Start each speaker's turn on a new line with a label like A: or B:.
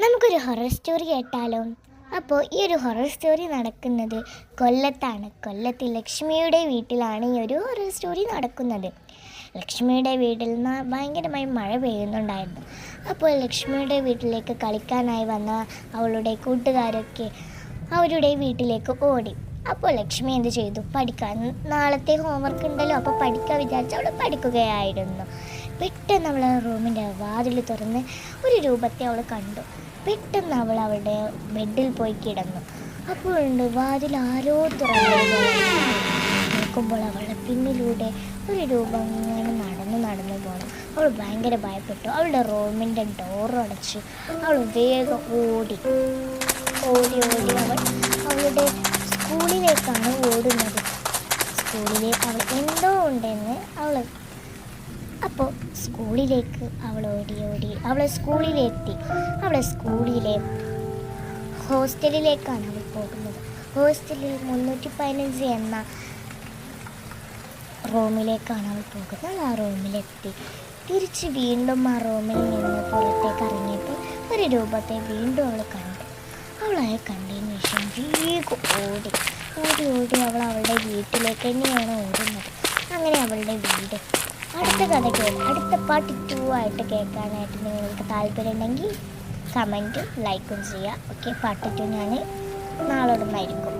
A: നമുക്കൊരു horror story കേട്ടാലോ? അപ്പോൾ ഈ ഒരു ഹൊറർ സ്റ്റോറി നടക്കുന്നത് കൊല്ലത്താണ്. കൊല്ലത്ത് ലക്ഷ്മിയുടെ വീട്ടിലാണ് ഈ ഒരു ഹൊറർ സ്റ്റോറി നടക്കുന്നത്. ലക്ഷ്മിയുടെ വീട്ടിൽ നിന്ന് ഭയങ്കരമായി മഴ പെയ്യുന്നുണ്ടായിരുന്നു. അപ്പോൾ ലക്ഷ്മിയുടെ വീട്ടിലേക്ക് കളിക്കാനായി വന്ന അവളുടെ കൂട്ടുകാരൊക്കെ അവരുടെ വീട്ടിലേക്ക് ഓടി. അപ്പോൾ ലക്ഷ്മി എന്ത് ചെയ്തു? പഠിക്കാൻ നാളത്തെ ഹോംവർക്ക് ഉണ്ടല്ലോ, അപ്പോൾ പഠിക്കാൻ വിചാരിച്ച് അവൾ പഠിക്കുകയായിരുന്നു. പെട്ടെന്ന് അവൾ റൂമിൻ്റെ വാതിൽ തുറന്ന് ഒരു രൂപത്തെ അവൾ കണ്ടു. പെട്ടെന്ന് അവൾ അവളുടെ ബെഡിൽ പോയി കിടന്നു. അപ്പോഴുണ്ട് വാതിൽ ആരോ തുറന്നു. നോക്കുമ്പോൾ അവളുടെ പിന്നിലൂടെ ഒരു രൂപം ഇങ്ങനെ നടന്നു പോകണം. അവൾ ഭയങ്കര ഭയപ്പെട്ടു. അവളുടെ റൂമിൻ്റെ ഡോർ അടച്ചു. അവൾ വേഗം ഓടി അവൾ അവളുടെ സ്കൂളിലേക്കാണ് ഓടുന്നത്. അവൾ എന്തോ ഉണ്ടെന്ന് അപ്പോൾ സ്കൂളിലേക്ക് അവൾ ഓടി അവളെ സ്കൂളിലെത്തി. അവളെ സ്കൂളിലെ ഹോസ്റ്റലിലേക്കാണ് അവൾ പോകുന്നത്. ഹോസ്റ്റലിൽ 315 എന്ന റൂമിലേക്കാണ് അവൾ പോകുന്നത്. ആ റൂമിലെത്തി തിരിച്ച് വീണ്ടും ആ റൂമിൽ നിന്ന് പുറത്തേക്ക് ഇറങ്ങിയപ്പോൾ ഒരു രൂപത്തെ വീണ്ടും അവൾ കണ്ടു. അവളെ കണ്ടതിന് ശേഷം വേഗം ഓടി അവൾ അവളുടെ വീട്ടിലേക്ക് തന്നെയാണ് ഓടുന്നത്. അങ്ങനെ അവളുടെ വീട് അടുത്ത കഥ അടുത്ത പാർട്ട് 2 ആയിട്ട് കേൾക്കാനായിട്ട് നിങ്ങൾക്ക് താല്പര്യമുണ്ടെങ്കിൽ കമൻറ്റും ലൈക്കും ചെയ്യുക. ഓക്കെ, പാർട്ട് 2 ഞാൻ നാളെ ഉടനായിരിക്കും.